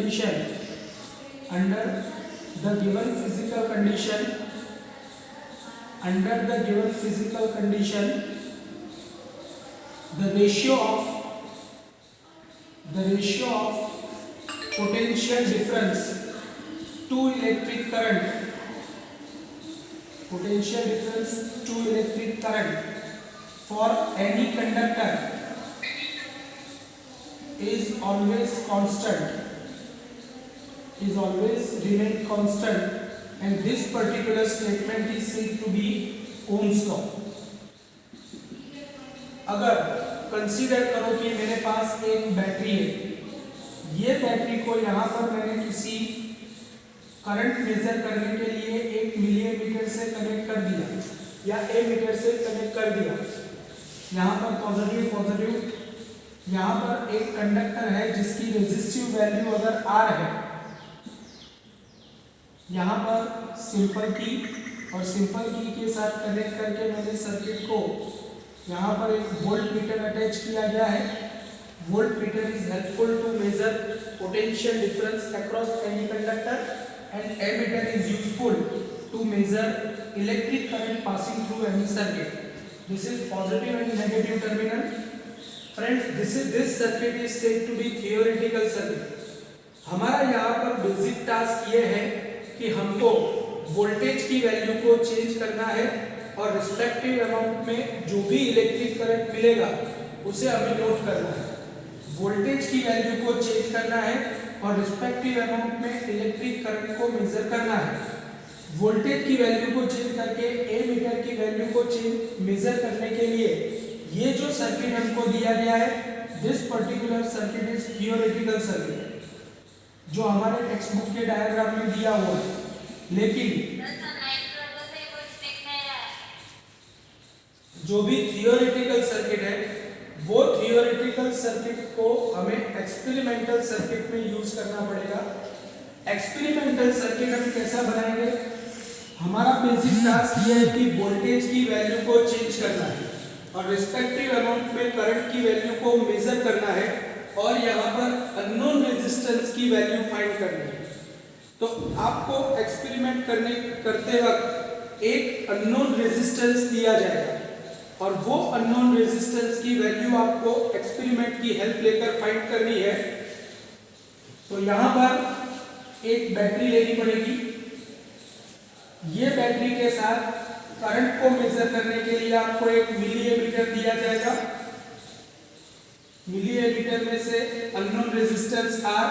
condition, under the given physical condition, the ratio of potential difference to electric current for any conductor is always remain constant, and this particular statement is said to be Ohm's law. अगर consider करो कि मेरे पास एक battery है, ये battery को यहाँ पर मैंने किसी करंट मेजर करने के लिए 1 मिलीमीटर से कनेक्ट कर दिया या एमीटर से कनेक्ट कर दिया। यहाँ पर पॉजिटिव, यहाँ पर एक कंडक्टर है जिसकी रेजिस्टिव वैल्यू अगर R है, यहाँ पर सिंपल की के साथ कनेक्ट करके मैंने सर्किट को यहाँ पर एक वोल्ट मीटर अटैच किया गया है। Voltmeter is helpful to measure potential difference across any conductor and ammeter is useful to measure electric current passing through any circuit. This is positive and negative terminal. Friends, this circuit is said to be theoretical circuit. हमारा यहाँ पर basic task ये है कि हमको voltage की value को change करना है और रिस्पेक्टिव अमाउंट में जो भी इलेक्ट्रिक करंट मिलेगा उसे हमें नोट करना है। वोल्टेज की वैल्यू को चेंज करना है और रिस्पेक्टिव अमाउंट में इलेक्ट्रिक करंट को मेजर करना है। वोल्टेज की वैल्यू को चेंज करके एमीटर की वैल्यू को मेजर करने के लिए ये जो सर्किट हमको दिया गया है, this particular circuit is theoretical circuit, जो हमारे टेक्स्ट बुक के डायग्राम में दिया हुआ है। लेकिन जो भी थियोरेटिकल सर्किट है, वो थियोरेटिकल सर्किट को हमें एक्सपेरिमेंटल सर्किट में यूज करना पड़ेगा। एक्सपेरिमेंटल सर्किट हम कैसा बनाएंगे? हमारा बेसिक टास्क ये है कि वोल्टेज की वैल्यू को चेंज करना है और रिस्पेक्टिव अमाउंट में करंट की वैल्यू को मेजर करना है और यहाँ पर अननोन रेजिस्टेंस की वैल्यू फाइंड करनी है। तो आपको एक्सपेरिमेंट करते वक्त एक अननोन रेजिस्टेंस दिया जाएगा और वो अननोन रेजिस्टेंस की वैल्यू आपको एक्सपेरिमेंट की हेल्प लेकर फाइंड करनी है। तो यहाँ पर एक बैटरी लेनी पड़ेगी। ये बैटरी के साथ करंट को मेजर करने के लिए आपको एक मिलीमीटर दिया जाएगा। मिलीमीटर में से अननोन रेजिस्टेंस R,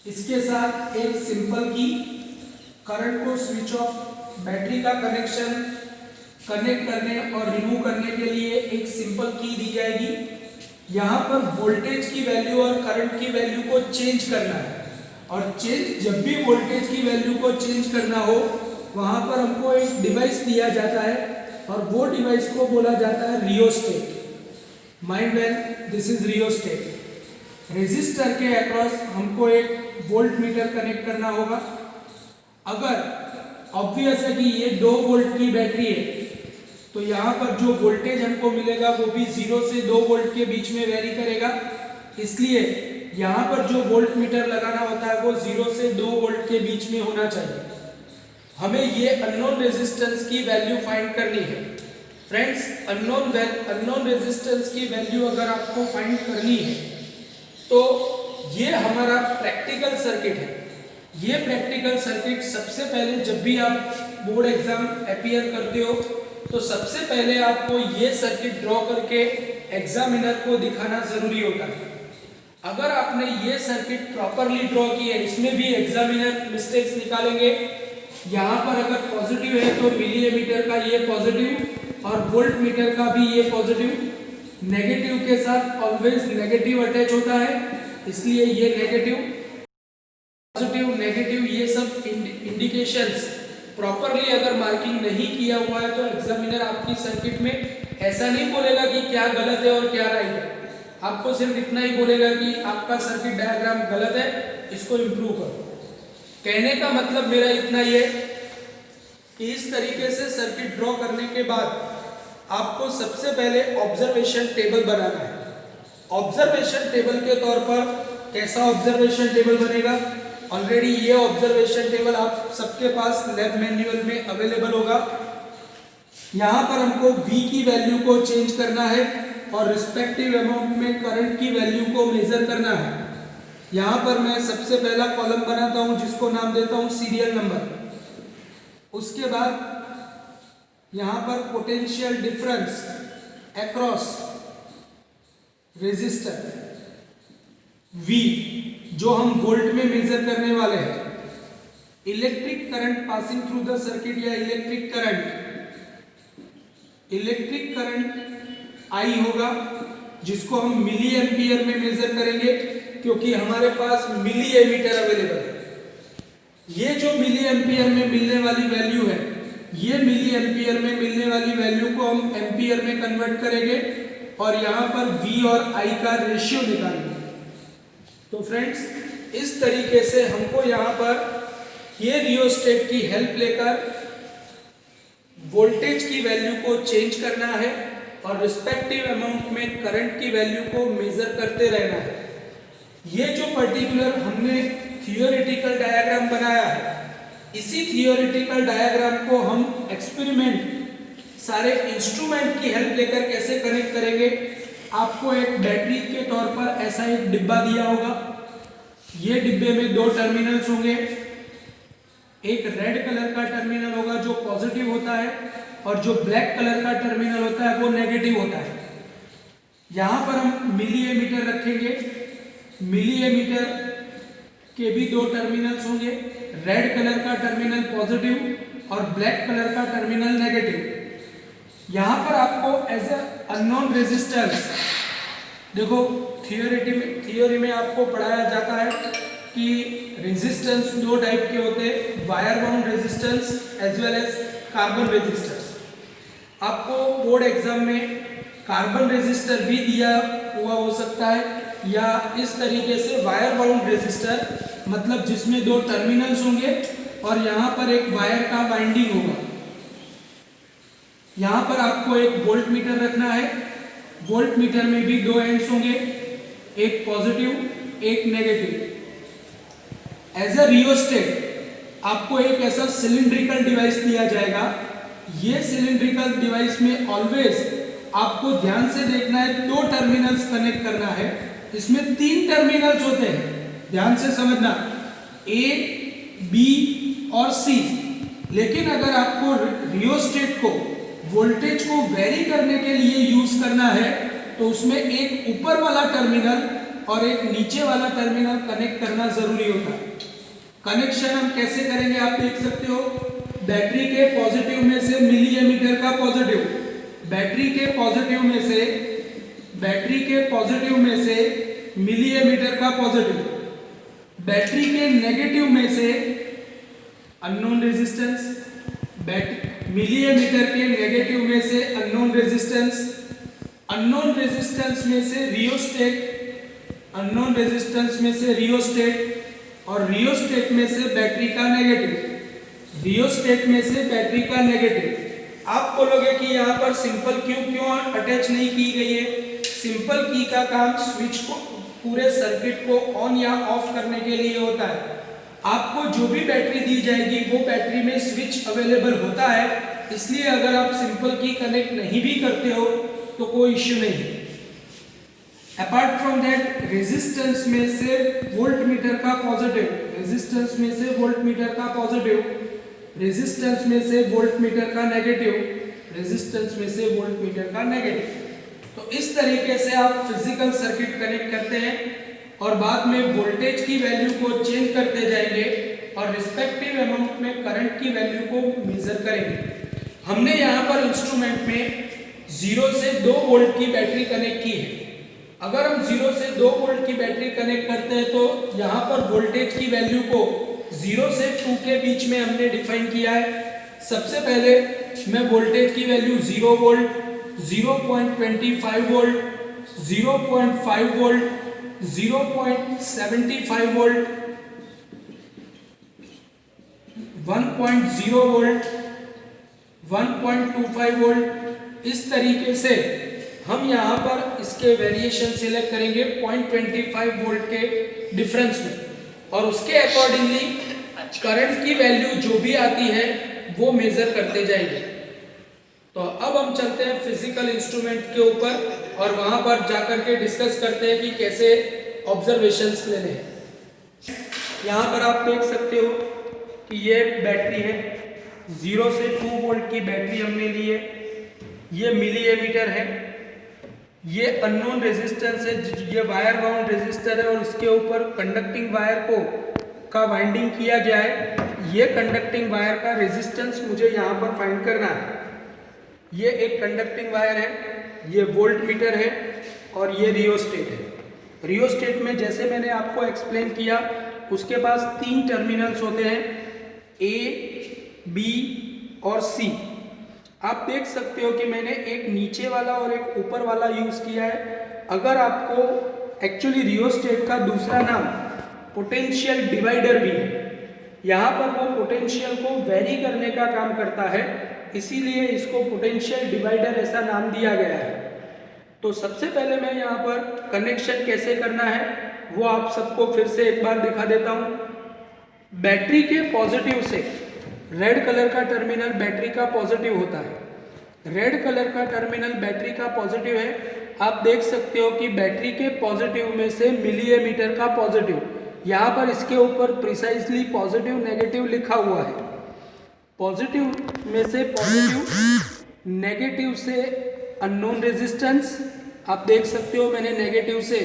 इसके साथ एक सिंपल की, करंट को स्विच ऑफ, बैटरी का कनेक्शन कनेक्ट करने और रिमूव करने के लिए एक सिंपल की दी जाएगी। यहाँ पर वोल्टेज की वैल्यू और करंट की वैल्यू को चेंज करना है और जब भी वोल्टेज की वैल्यू को चेंज करना हो, वहाँ पर हमको एक डिवाइस दिया जाता है और वो डिवाइस को बोला जाता है rheostat. Mind well, this is rheostat. Resistor के अक्रॉस हमको एक वोल्ट मीटर कनेक्ट करना होगा। अगर ऑब्वियस है कि ये 2 वोल्ट की बैटरी है, तो यहाँ पर जो वोल्टेज हमको मिलेगा वो भी 0 से 2 वोल्ट के बीच में वेरी करेगा। इसलिए यहाँ पर जो वोल्ट मीटर लगाना होता है वो 0 से 2 वोल्ट के बीच में होना चाहिए। हमें ये अननोन रेजिस्टेंस की वैल्यू फाइंड करनी है। फ्रेंड्स, अननोन रेजिस्टेंस की वैल्यू अगर आपको फाइंड करनी है तो ये हमारा प्रैक्टिकल सर्किट है। ये प्रैक्टिकल सर्किट सबसे पहले जब भी आप बोर्ड एग्जाम अपीयर करते हो तो सबसे पहले आपको ये सर्किट ड्रॉ करके एग्जामिनर को दिखाना जरूरी होता है। अगर आपने ये सर्किट प्रॉपरली ड्रॉ की है, इसमें भी एग्जामिनर मिस्टेक्स निकालेंगे। यहाँ पर अगर पॉजिटिव है तो मिलीमीटर का ये पॉजिटिव और वोल्ट मीटर का भी ये पॉजिटिव, नेगेटिव के साथ ऑलवेज नेगेटिव अटैच होता है, इसलिए ये नेगेटिव, पॉजिटिव, नेगेटिव, ये सब इंडिकेशंस प्रॉपरली अगर मार्किंग नहीं किया हुआ है तो एग्जामिनर आपकी सर्किट में ऐसा नहीं बोलेगा कि क्या गलत है और क्या राइट है। आपको सिर्फ इतना ही बोलेगा कि आपका सर्किट डायग्राम गलत है, इसको इम्प्रूव करो। कहने का मतलब मेरा इतना ही है कि इस तरीके से सर्किट ड्रॉ करने के बाद आपको सबसे पहले ऑब्जर्वेशन टेबल बनाना है। ऑब्जर्वेशन टेबल के तौर पर कैसा ऑब्जर्वेशन टेबल बनेगा। ऑलरेडी ये ऑब्जर्वेशन टेबल आप सबके पास लैब मैन्युअल में अवेलेबल होगा। यहाँ पर हमको V की वैल्यू को चेंज करना है और रिस्पेक्टिव अमाउंट में करंट की वैल्यू को मेजर करना है। यहाँ पर मैं सबसे पहला कॉलम बनाता हूँ जिसको नाम देता हूँ सीरियल नंबर। उसके बाद यहाँ पर potential difference across resistor V जो हम वोल्ट में मेजर करने वाले हैं। Electric current passing through the circuit या इलेक्ट्रिक करंट I होगा जिसको हम मिली एम्पियर में मेजर करेंगे क्योंकि हमारे पास मिली एमीटर अवेलेबल है। ये जो मिली एम्पियर में मिलने वाली वैल्यू है, ये मिली एम्पियर में मिलने वाली वैल्यू को हम एम्पियर में कन्वर्ट करेंगे और यहाँ पर V और I का रेशियो निकालेंगे। तो फ्रेंड्स, इस तरीके से हमको यहाँ पर ये रियोस्टेट की हेल्प लेकर वोल्टेज की वैल्यू को चेंज करना है और रिस्पेक्टिव अमाउंट में करंट की वैल्यू को मेजर करते रहना है। ये जो पर्टिकुलर हमने थियोरेटिकल डायग्राम बनाया है, इसी थियोरेटिकल डायग्राम को हम एक्सपेरिमेंट सारे इंस्ट्रूमेंट की हेल्प लेकर कैसे कनेक्ट करेंगे। आपको एक बैटरी के तौर पर ऐसा एक डिब्बा दिया होगा। ये डिब्बे में दो टर्मिनल्स होंगे। एक रेड कलर का टर्मिनल होगा जो पॉजिटिव होता है और जो ब्लैक कलर का टर्मिनल होता है वो नेगेटिव होता है। यहाँ पर हम मिली एमीटर रखेंगे। मिली एमीटर के भी दो टर्मिनल्स होंगे, रेड कलर का टर्मिनल पॉजिटिव और ब्लैक कलर का टर्मिनल नेगेटिव। यहाँ पर आपको एज ए अननोन रेजिस्टेंस, देखो थियोरी में आपको पढ़ाया जाता है कि रेजिस्टेंस दो टाइप के होते हैं, wire bound resistance as well as carbon resistance. आपको बोर्ड एग्जाम में कार्बन रेजिस्टर भी दिया हुआ हो सकता है या इस तरीके से वायर बाउंड रेजिस्टर, मतलब जिसमें दो टर्मिनल्स होंगे और यहाँ पर एक वायर का वाइंडिंग होगा। यहाँ पर आपको एक वोल्ट मीटर रखना है। वोल्ट मीटर में भी दो एंड्स होंगे, एक पॉजिटिव एक नेगेटिव। एज अ रियोस्टेट आपको एक ऐसा सिलिंड्रिकल डिवाइस दिया जाएगा। ये सिलिंड्रिकल डिवाइस में ऑलवेज आपको ध्यान से देखना है, दो टर्मिनल्स कनेक्ट करना है। इसमें तीन टर्मिनल्स होते हैं, ध्यान से समझना, A, B और C। लेकिन अगर आपको रियोस्टेट को वोल्टेज को वेरी करने के लिए यूज करना है तो उसमें एक ऊपर वाला टर्मिनल और एक नीचे वाला टर्मिनल कनेक्ट करना जरूरी होता है। कनेक्शन हम कैसे करेंगे आप देख सकते हो। बैटरी के पॉजिटिव में से मिली एमीटर का पॉजिटिव, बैटरी के पॉजिटिव में से मिली एमीटर का पॉजिटिव, बैटरी के नेगेटिव में से अननोन रेजिस्टेंस, मिली एमीटर के नेगेटिव में से अननोन रेजिस्टेंस, अननोन रेजिस्टेंस में से रियोस्टेट, अननोन रेजिस्टेंस में से रियोस्टेट और रियोस्टेट में से बैटरी का नेगेटिव, रियोस्टेट में से बैटरी का नेगेटिव। आप बोलोगे कि यहाँ पर सिंपल क्यों अटैच नहीं की गई है। सिंपल की का काम स्विच को, पूरे सर्किट को ऑन या ऑफ करने के लिए होता है। आपको जो भी बैटरी दी जाएगी वो बैटरी में स्विच अवेलेबल होता है, इसलिए अगर आप सिंपल की कनेक्ट नहीं भी करते हो तो कोई इश्यू नहीं है। अपार्ट फ्रॉम दैट, रेजिस्टेंस में से वोल्ट मीटर का पॉजिटिव, रेजिस्टेंस में से वोल्ट मीटर का पॉजिटिव, रेजिस्टेंस में से वोल्ट मीटर का नेगेटिव, रेजिस्टेंस में से वोल्ट मीटर का नेगेटिव। तो इस तरीके से आप फिजिकल सर्किट कनेक्ट करते हैं और बाद में वोल्टेज की वैल्यू को चेंज करते जाएंगे और रिस्पेक्टिव अमाउंट में करंट की वैल्यू को मेजर करेंगे। हमने यहाँ पर इंस्ट्रूमेंट में 0 से 2 वोल्ट की बैटरी कनेक्ट की है। अगर हम 0 से 2 वोल्ट की बैटरी कनेक्ट करते हैं तो यहाँ पर वोल्टेज की वैल्यू को 0 से 2 के बीच में हमने डिफाइन किया है। सबसे पहले मैं वोल्टेज की value 0 volt, 0.25 volt, 0.5 volt, 0.75 volt, 1.0 volt, 1.25 volt, इस तरीके से हम यहाँ पर इसके वेरिएशन सिलेक्ट करेंगे 0.25 वोल्ट के डिफरेंस में, और उसके अकॉर्डिंगली करंट की वैल्यू जो भी आती है वो मेजर करते जाएंगे। तो अब हम चलते हैं फिजिकल इंस्ट्रूमेंट के ऊपर और वहां पर जाकर के डिस्कस करते हैं कि कैसे ऑब्जर्वेशंस लेने हैं। यहाँ पर आप देख सकते हो कि ये बैटरी है, 0 से 2 वोल्ट की बैटरी हमने ली है। ये मिली एमीटर है, ये अननोन रेजिस्टेंस है, ये वायर बाउंड रेजिस्टर है और उसके ऊपर कंडक्टिंग वायर का वाइंडिंग किया गया है। ये कंडक्टिंग वायर का रेजिस्टेंस मुझे यहाँ पर फाइंड करना है। ये एक कंडक्टिंग वायर है, ये वोल्ट मीटर है और ये रियोस्टेट है। रियोस्टेट में जैसे मैंने आपको एक्सप्लेन किया, उसके पास 3 टर्मिनल्स होते हैं, ए, बी और सी। आप देख सकते हो कि मैंने एक नीचे वाला और एक ऊपर वाला यूज किया है। अगर आपको एक्चुअली रियोस्टेट का दूसरा नाम पोटेंशियल डिवाइडर भी है, यहाँ पर वो पोटेंशियल को वेरी करने का काम करता है, इसीलिए इसको पोटेंशियल डिवाइडर ऐसा नाम दिया गया है। तो सबसे पहले मैं यहाँ पर कनेक्शन कैसे करना है वो आप सबको फिर से एक बार दिखा देता हूँ। बैटरी के पॉजिटिव से रेड कलर का टर्मिनल बैटरी का पॉजिटिव होता है। रेड कलर का टर्मिनल बैटरी का पॉजिटिव है। आप देख सकते हो कि बैटरी के पॉजिटिव में से मिली एमीटर का पॉजिटिव, यहाँ पर इसके ऊपर प्रिसाइजली पॉजिटिव नेगेटिव लिखा हुआ है। पॉजिटिव में से पॉजिटिव, नेगेटिव से अननोन रेजिस्टेंस। आप देख सकते हो मैंने नेगेटिव से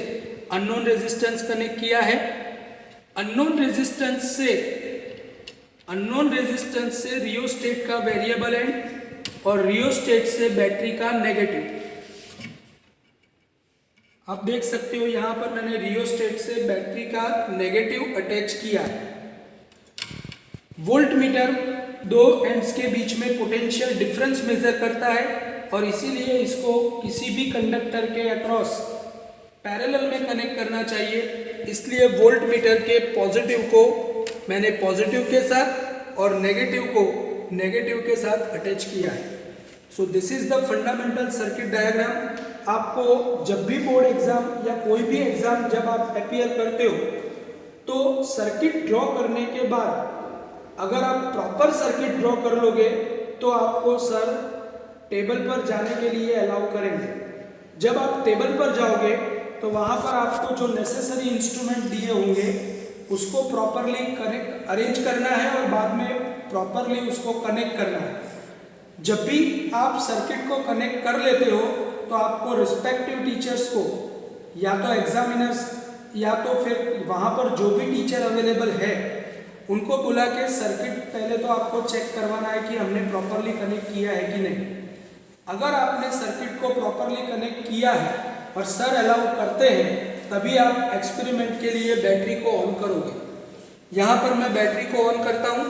अननोन रेजिस्टेंस कनेक्ट किया है। अननोन रेजिस्टेंस से रियोस्टेट का वेरिएबल एंड और रियोस्टेट से बैटरी का नेगेटिव। आप देख सकते हो यहाँ पर मैंने रियोस्टेट से बैटरी का नेगेटिव अटैच किया है। वोल्ट मीटर 2 एंड्स के बीच में पोटेंशियल डिफरेंस मेजर करता है और इसीलिए इसको किसी भी कंडक्टर के अक्रॉस पैरेलल में कनेक्ट करना चाहिए। इसलिए वोल्ट मीटर के पॉजिटिव को मैंने पॉजिटिव के साथ और नेगेटिव को नेगेटिव के साथ अटैच किया है। So this is the fundamental circuit diagram. आपको जब भी बोर्ड एग्जाम या कोई भी एग्जाम जब आप अपीयर करते हो तो सर्किट ड्रॉ करने के बाद अगर आप प्रॉपर सर्किट ड्रॉ कर लोगे तो आपको सर टेबल पर जाने के लिए अलाउ करेंगे। जब आप टेबल पर जाओगे तो वहाँ पर आपको जो नेसेसरी इंस्ट्रूमेंट दिए होंगे उसको प्रॉपरली कनेक्ट अरेंज करना है और बाद में प्रॉपरली उसको कनेक्ट करना है। जब भी आप सर्किट को कनेक्ट कर लेते हो तो आपको रिस्पेक्टिव टीचर्स को या तो एग्जामिनर्स या तो फिर वहाँ पर जो भी टीचर अवेलेबल है उनको बुला के सर्किट पहले तो आपको चेक करवाना है कि हमने प्रॉपरली कनेक्ट किया है कि नहीं। अगर आपने सर्किट को प्रॉपरली कनेक्ट किया है और सर अलाउ करते हैं तभी आप एक्सपेरिमेंट के लिए बैटरी को ऑन करोगे। यहाँ पर मैं बैटरी को ऑन करता हूँ।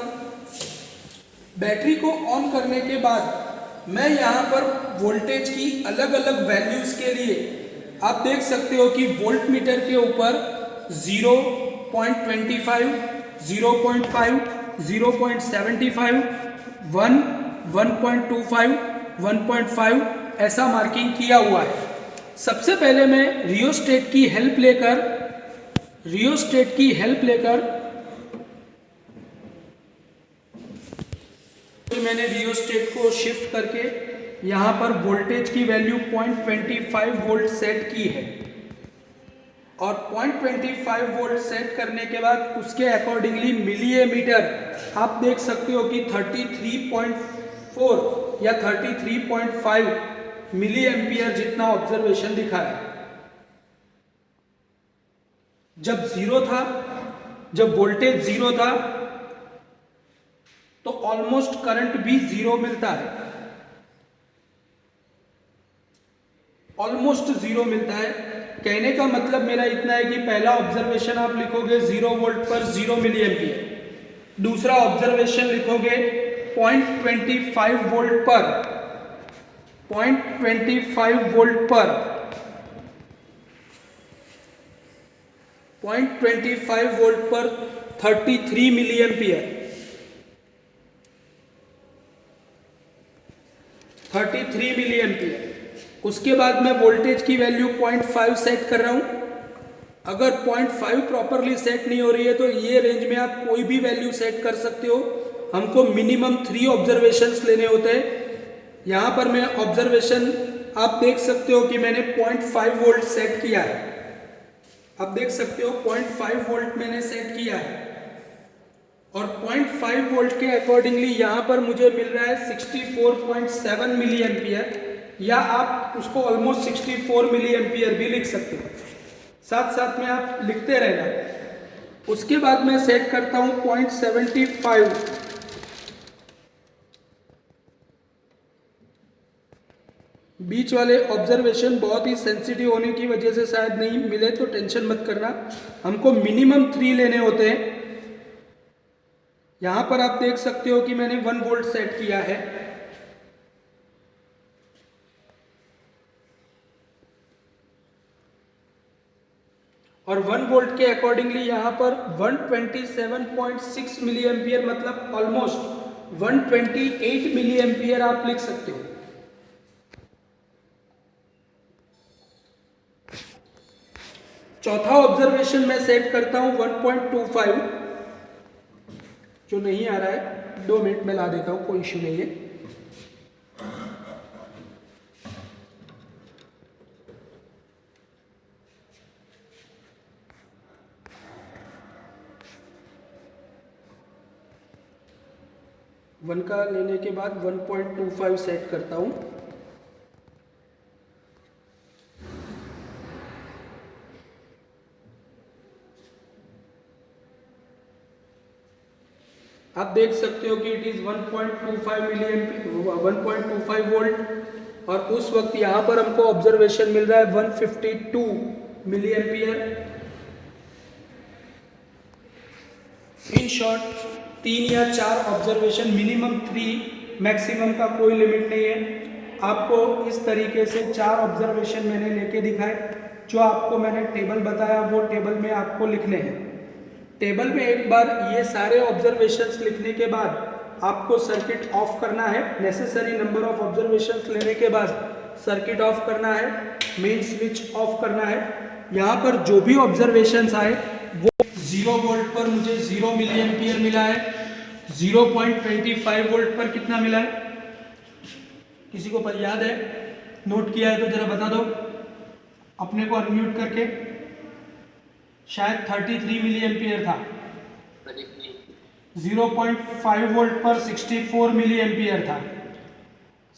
बैटरी को ऑन करने के बाद मैं यहाँ पर वोल्टेज की अलग अलग वैल्यूज के लिए आप देख सकते हो कि वोल्ट मीटर के ऊपर 0.25, 0.5, 0.75, 1, 1.25, 1.5 ऐसा मार्किंग किया हुआ है। सबसे पहले मैं रियोस्टेट की हेल्प लेकर तो मैंने रियोस्टेट को शिफ्ट करके यहाँ पर वोल्टेज की वैल्यू 0.25 वोल्ट सेट की है और 0.25 वोल्ट सेट करने के बाद उसके अकॉर्डिंगली मिली एमीटर आप देख सकते हो कि 33.4 या 33.5 मिली एम्पियर जितना ऑब्जर्वेशन दिखा है। जब वोल्टेज जीरो था तो ऑलमोस्ट करंट भी जीरो मिलता है, ऑलमोस्ट जीरो मिलता है। कहने का मतलब मेरा इतना है कि पहला ऑब्जर्वेशन आप लिखोगे 0 वोल्ट पर 0 मिली एम्पियर, दूसरा ऑब्जर्वेशन लिखोगे 0.25 वोल्ट पर 0.25 वोल्ट पर 0.25 वोल्ट पर 33 मिली एम्पियर, 33 मिली एम्पियर। उसके बाद मैं वोल्टेज की वैल्यू 0.5 सेट कर रहा हूँ। अगर 0.5 प्रॉपरली सेट नहीं हो रही है तो ये रेंज में आप कोई भी वैल्यू सेट कर सकते हो। हमको मिनिमम 3 ऑब्जर्वेशंस लेने होते हैं। यहाँ पर मैं ऑब्जर्वेशन आप देख सकते हो कि मैंने 0.5 वोल्ट सेट किया है। आप देख सकते हो 0.5 वोल्ट मैंने सेट किया है और 0.5 वोल्ट के अकॉर्डिंगली यहाँ पर मुझे मिल रहा है 64.7 मिली एम्पियर, या आप उसको ऑलमोस्ट 64 मिली एम्पियर भी लिख सकते हो। साथ साथ में आप लिखते रहना। उसके बाद मैं सेट करता हूँ 0.75। बीच वाले ऑब्जर्वेशन बहुत ही सेंसिटिव होने की वजह से शायद नहीं मिले तो टेंशन मत करना, हमको मिनिमम 3 लेने होते हैं। यहां पर आप देख सकते हो कि मैंने 1 वोल्ट सेट किया है और 1 वोल्ट के अकॉर्डिंगली यहां पर 127.6 मिली एम्पियर, मतलब ऑलमोस्ट 128 मिली एम्पियर आप लिख सकते हो। चौथा ऑब्जर्वेशन मैं सेट करता हूं 1.25, जो नहीं आ रहा है 2 मिनट में ला देता हूं, कोई इश्यू नहीं है। वन का लेने के बाद 1.25 सेट करता हूं। आप देख सकते हो कि it is 1.25 milliampere, 1.25 volt, और उस वक्त यहाँ पर हमको ऑब्जर्वेशन मिल रहा है 152 मिली एम्पियर। इन शॉर्ट 3 या 4 ऑब्जर्वेशन, मिनिमम 3, मैक्सिमम का कोई लिमिट नहीं है। आपको इस तरीके से 4 ऑब्जर्वेशन मैंने लेके दिखाए। जो आपको मैंने टेबल बताया वो टेबल में आपको लिखने हैं। टेबल में एक बार ये सारे ऑब्जर्वेशंस लिखने के बाद आपको सर्किट ऑफ करना है। नेसेसरी नंबर ऑफ ऑब्जर्वेशंस लेने के बाद सर्किट ऑफ करना है, मेन स्विच ऑफ करना है। यहाँ पर जो भी ऑब्जर्वेशंस आए वो 0 वोल्ट पर मुझे 0 मिली एम्पियर मिला है, 0.25 वोल्ट पर कितना मिला है, किसी को पर याद है, नोट किया है तो जरा बता दो अपने को अनम्यूट करके। शायद 33 मिली एम्पियर था। 0.5 वोल्ट पर 64 मिली एम्पियर था।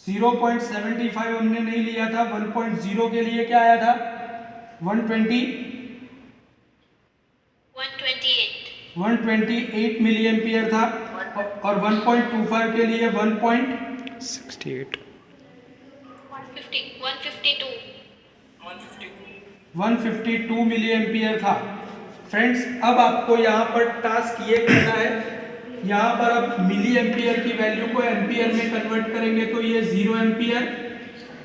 0.75 हमने नहीं लिया था। 1.0 के लिए क्या आया था, 128 मिली एम्पियर था, और 1.25 के लिए 152 मिली एम्पियर था। फ्रेंड्स, अब आपको यहाँ पर टास्क ये करना है, यहाँ पर अब मिली एम्पियर की वैल्यू को एम्पियर में कन्वर्ट करेंगे तो ये 0 ampere,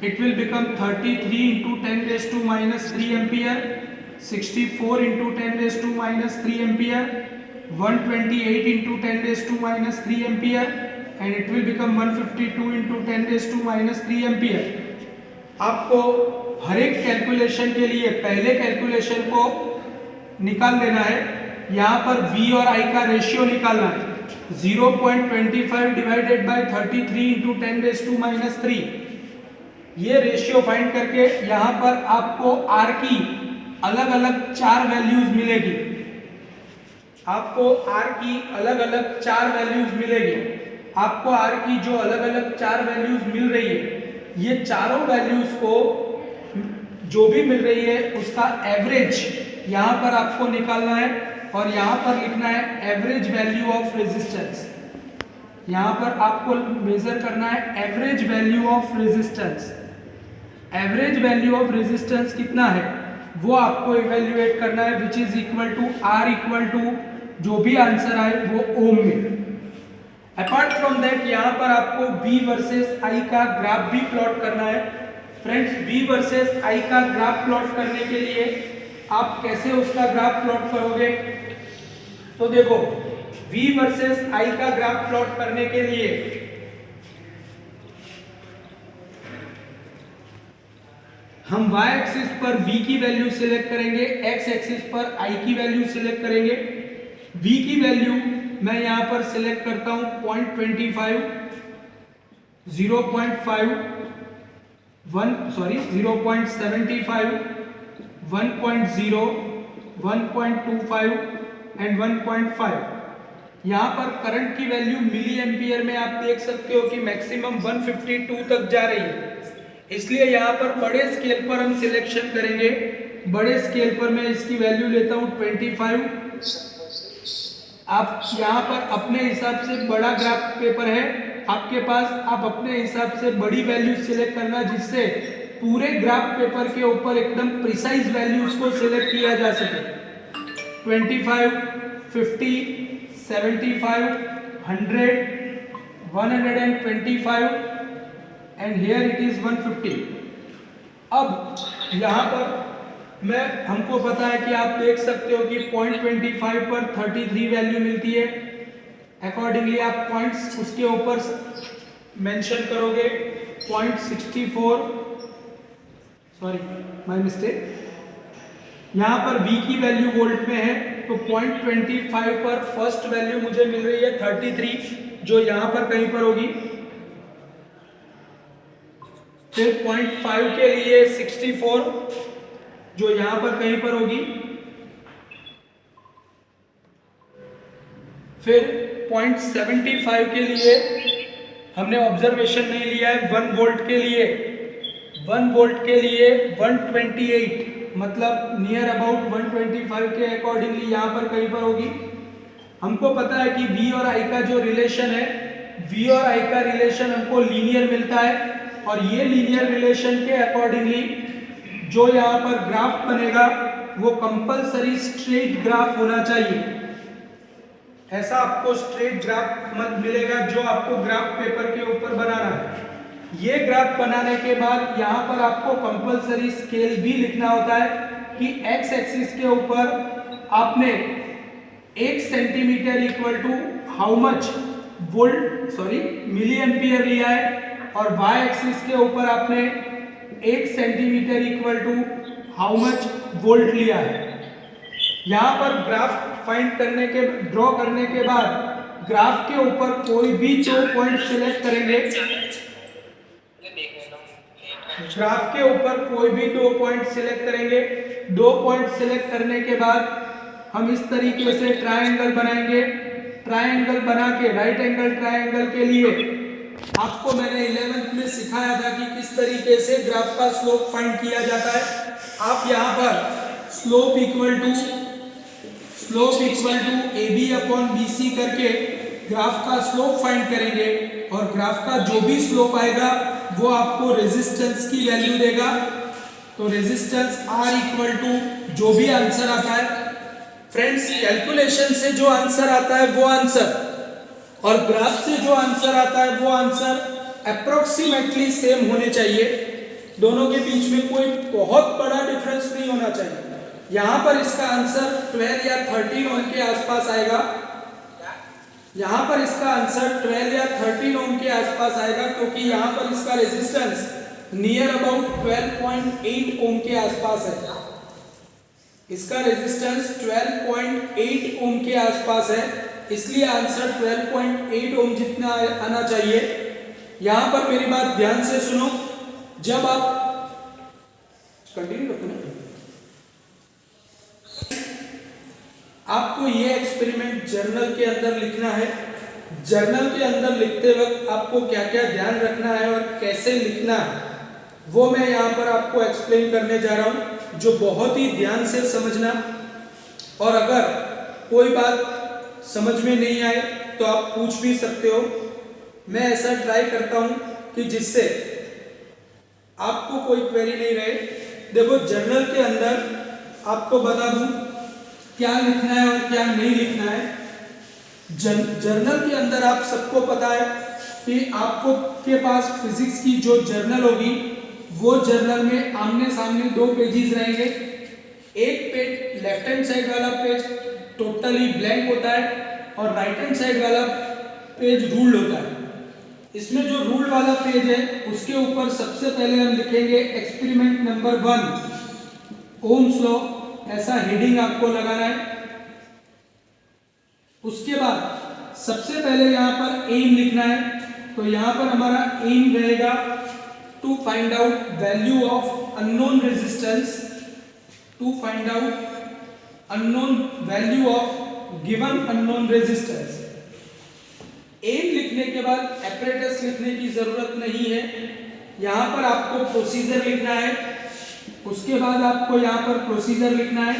it will become 33 into 10⁻³ ampere, 64 into 10⁻³ ampere, 128 into 10⁻³ ampere, and it will become 152 into 10⁻³ ampere. आपको हर एक कैलकुलेशन के लिए पहले कैलकुलेशन को निकाल देना है। यहाँ पर V और I का रेशियो निकालना है। 0.25 डिवाइडेड बाय 33 इंटू 10⁻³ ये रेशियो फाइंड करके यहाँ पर आपको R की अलग अलग 4 वैल्यूज मिलेगी। आपको R की अलग अलग 4 वैल्यूज मिलेगी। आपको R की जो अलग अलग 4 वैल्यूज मिल रही है, ये चारों वैल्यूज को जो भी मिल रही है उसका एवरेज यहाँ पर आपको निकालना है और यहाँ पर लिखना है एवरेज वैल्यू ऑफ रेजिस्टेंस। यहाँ पर आपको मेजर करना है average value of resistance. Average value of resistance कितना है वो आपको इवेल्युएट करना है, which is equal to R equal to जो भी आंसर आए वो ओम में। अपार्ट फ्रॉम दैट यहाँ पर आपको V वर्सेस I का ग्राफ भी प्लॉट करना है। फ्रेंड्स, V वर्सेस I का ग्राफ प्लॉट करने के लिए आप कैसे उसका ग्राफ प्लॉट करोगे, तो देखो V वर्सेस I का ग्राफ प्लॉट करने के लिए हम y एक्सिस पर v की वैल्यू सिलेक्ट करेंगे, x एक्सिस पर i की वैल्यू सिलेक्ट करेंगे। v की वैल्यू मैं यहां पर सिलेक्ट करता हूं 0.25, 0.5, 0.75, 1.0, 1.25 एंड 1.5। यहाँ पर करंट की वैल्यू मिली एम्पियर में आप देख सकते हो कि मैक्सिमम 152 तक जा रही है, इसलिए यहाँ पर बड़े स्केल पर हम सिलेक्शन करेंगे। बड़े स्केल पर मैं इसकी वैल्यू लेता हूँ 25। आप यहाँ पर अपने हिसाब से, बड़ा ग्राफ पेपर है आपके पास, आप अपने हिसाब से बड़ी वैल्यू सिलेक्ट करना जिससे पूरे ग्राफ पेपर के ऊपर एकदम प्रिसाइज वैल्यूज को सिलेक्ट किया जा सके। 25, 50, 75, 100, 125 एंड हियर इट इज 150। अब यहाँ पर हमको पता है कि आप देख सकते हो कि 0.25 पर 33 वैल्यू मिलती है। अकॉर्डिंगली आप पॉइंट्स उसके ऊपर मेंशन करोगे। 0.64, सॉरी माय मिस्टेक, यहाँ पर v की वैल्यू वोल्ट में है तो 0.25 पर फर्स्ट वैल्यू मुझे मिल रही है 33, जो यहाँ पर कहीं पर होगी। फिर 0.5 के लिए 64, जो यहां पर कहीं पर होगी। फिर 0.75 के लिए हमने ऑब्जर्वेशन नहीं लिया है। 1 वोल्ट के लिए 128, मतलब नियर अबाउट 125 के अकॉर्डिंगली यहां पर कहीं पर होगी। हमको पता है कि v और i का जो रिलेशन है, v और i का रिलेशन हमको लीनियर मिलता है, और ये लीनियर रिलेशन के अकॉर्डिंगली जो यहाँ पर ग्राफ बनेगा वो कंपलसरी स्ट्रेट ग्राफ होना चाहिए। ऐसा आपको स्ट्रेट ग्राफ मत मिलेगा जो आपको ग्राफ पेपर के ऊपर बनाना है। ये ग्राफ बनाने के बाद यहाँ पर आपको कंपलसरी स्केल भी लिखना होता है कि x एक्सिस के ऊपर आपने 1 centimetre equal to how much milliampere लिया है, और y एक्सिस के ऊपर आपने 1 centimetre equal to how much volt लिया है। यहाँ पर ग्राफ ड्रॉ करने के बाद ग्राफ के ऊपर कोई भी 2 पॉइंट सिलेक्ट करेंगे। ग्राफ के ऊपर कोई भी 2 पॉइंट सिलेक्ट करेंगे। 2 पॉइंट सिलेक्ट करने के बाद हम इस तरीके से ट्रायंगल बनाएंगे। ट्रायंगल बना के राइट एंगल ट्रायंगल के लिए आपको मैंने 11th में सिखाया था कि किस तरीके से ग्राफ का स्लोप फाइंड किया जाता है। आप यहाँ पर slope equal to AB upon BC करके ग्राफ का स्लोप फाइंड करेंगे, और ग्राफ का जो भी स्लोप आएगा वो आपको रेजिस्टेंस की वैल्यू देगा। तो रेजिस्टेंस R इक्वल टू जो भी आंसर आता है, फ्रेंड्स कैलकुलेशन से जो आंसर आता है वो आंसर और ग्राफ से जो आंसर आता है वो आंसर अप्रोक्सीमेटली सेम होने चाहिए। दोनों के बीच में कोई बहुत बड़ा डिफरेंस नहीं होना चाहिए। यहाँ पर इसका आंसर 12 या 13 ओम के आसपास आएगा। यहाँ पर इसका आंसर 12 या 13 ओम के आसपास आएगा, क्योंकि यहाँ पर इसका रेजिस्टेंस नियर अबाउट 12.8 ओम के आसपास है। इसका रेजिस्टेंस 12.8 ओम के आसपास है, इसलिए आंसर 12.8 ओम जितना आना चाहिए। यहाँ पर मेरी बात ध्यान से सुनो। जब आप कंटिन्यू रखो ना, आपको ये एक्सपेरिमेंट जर्नल के अंदर लिखना है। जर्नल के अंदर लिखते वक्त आपको क्या क्या ध्यान रखना है और कैसे लिखना है वो मैं यहाँ पर आपको एक्सप्लेन करने जा रहा हूँ, जो बहुत ही ध्यान से समझना। और अगर कोई बात समझ में नहीं आए तो आप पूछ भी सकते हो। मैं ऐसा ट्राई करता हूँ कि जिससे आपको कोई क्वेरी नहीं रहे। देखो जर्नल के अंदर आपको बता दूं क्या लिखना है और क्या नहीं लिखना है। जर्नल के अंदर आप सबको पता है कि आपको के पास फिजिक्स की जो जर्नल होगी वो जर्नल में आमने सामने 2 पेजेस रहेंगे। एक पेज लेफ्ट हैंड साइड वाला पेज टोटली ब्लैंक होता है और राइट हैंड साइड वाला पेज रूल्ड होता है। इसमें जो रूल वाला पेज है उसके ऊपर सबसे पहले हम लिखेंगे एक्सपेरिमेंट नंबर 1 ओम्स लॉ, ऐसा हेडिंग आपको लगाना है। उसके बाद सबसे पहले यहाँ पर एम लिखना है, तो यहाँ पर हमारा एम रहेगा to find out value of unknown resistance, to find out unknown value of given unknown resistance. Aim लिखने के बाद एपरेटस लिखने की जरूरत नहीं है, यहाँ पर आपको प्रोसीजर लिखना है। उसके बाद आपको यहाँ पर प्रोसीजर लिखना है।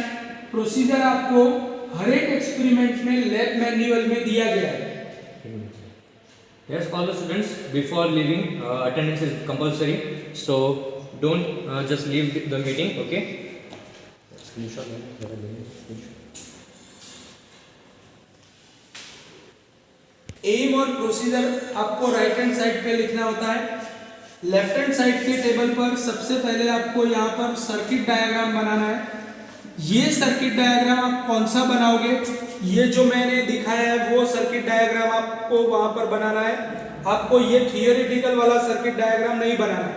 प्रोसीजर आपको हर एक एक्सपेरिमेंट में लैब मैनुअल में दिया गया है। Yes, all the students, before leaving, attendance is compulsory, so don't just leave the meeting, okay? Aim और प्रोसीजर आपको राइट हैंड साइड पे लिखना होता है। लेफ्ट हैंड साइड के टेबल पर सबसे पहले आपको यहाँ पर सर्किट डायग्राम बनाना है। ये सर्किट डायग्राम आप कौन सा बनाओगे, ये जो मैंने दिखाया है वो सर्किट डायग्राम आपको वहां पर बनाना है। आपको ये थियोरेटिकल वाला सर्किट डायग्राम नहीं बनाना है।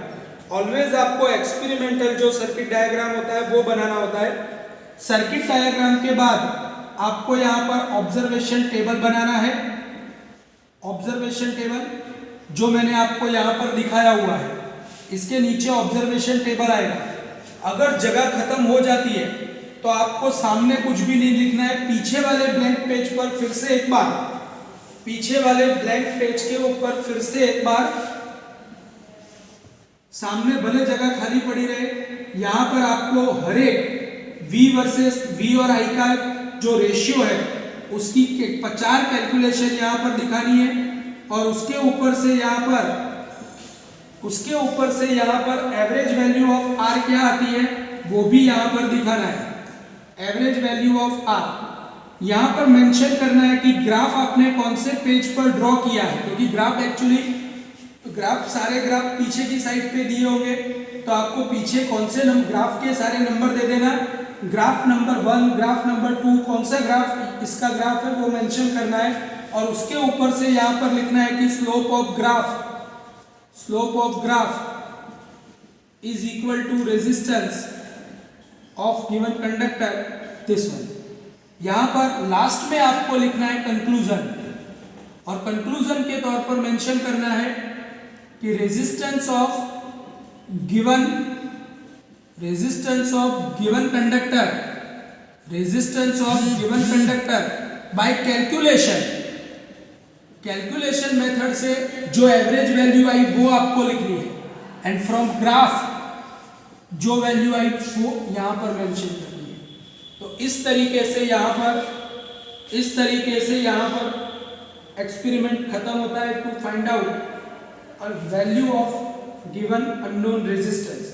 ऑलवेज आपको एक्सपेरिमेंटल जो सर्किट डायग्राम होता है वो बनाना होता है। सर्किट डायग्राम के बाद आपको यहाँ पर ऑब्जर्वेशन टेबल बनाना है। ऑब्जर्वेशन टेबल जो मैंने आपको यहाँ पर दिखाया हुआ है, इसके नीचे ऑब्जर्वेशन टेबल आएगा। अगर जगह खत्म हो जाती है तो आपको सामने कुछ भी नहीं लिखना है, पीछे वाले ब्लैंक पेज पर फिर से एक बार, पीछे वाले ब्लैंक पेज के ऊपर फिर से एक बार, सामने भले जगह खाली पड़ी रहे, यहाँ पर आपको हर एक V वर्सेस V और I का जो रेशियो है उसकी 50 कैलकुलेशन यहाँ पर दिखानी है। और उसके ऊपर से यहाँ पर एवरेज वैल्यू ऑफ R क्या आती है वो भी यहाँ पर दिखाना है। एवरेज वैल्यू ऑफ R यहाँ पर मेंशन करना है कि ग्राफ आपने कौन से पेज पर ड्रॉ किया है, क्योंकि ग्राफ सारे ग्राफ पीछे की साइड पे दिए होंगे, तो आपको पीछे कौन से ग्राफ के सारे नंबर दे देना। ग्राफ नंबर 1, ग्राफ नंबर 2, कौन सा ग्राफ इसका ग्राफ है वो मेंशन करना है। और उसके ऊपर से यहाँ पर लिखना है कि slope of graph is equal to resistance of given conductor, this one. यहाँ पर लास्ट में आपको लिखना है कंक्लूजन, और कंक्लूजन के तौर पर मेंशन करना है कि resistance of given conductor by calculation method से जो एवरेज वैल्यू आई वो आपको लिखनी है, एंड फ्रॉम ग्राफ जो वैल्यू आई वो यहाँ पर मेंशन करनी है। तो इस तरीके से यहाँ पर एक्सपेरिमेंट खत्म होता है to find out value of given unknown resistance.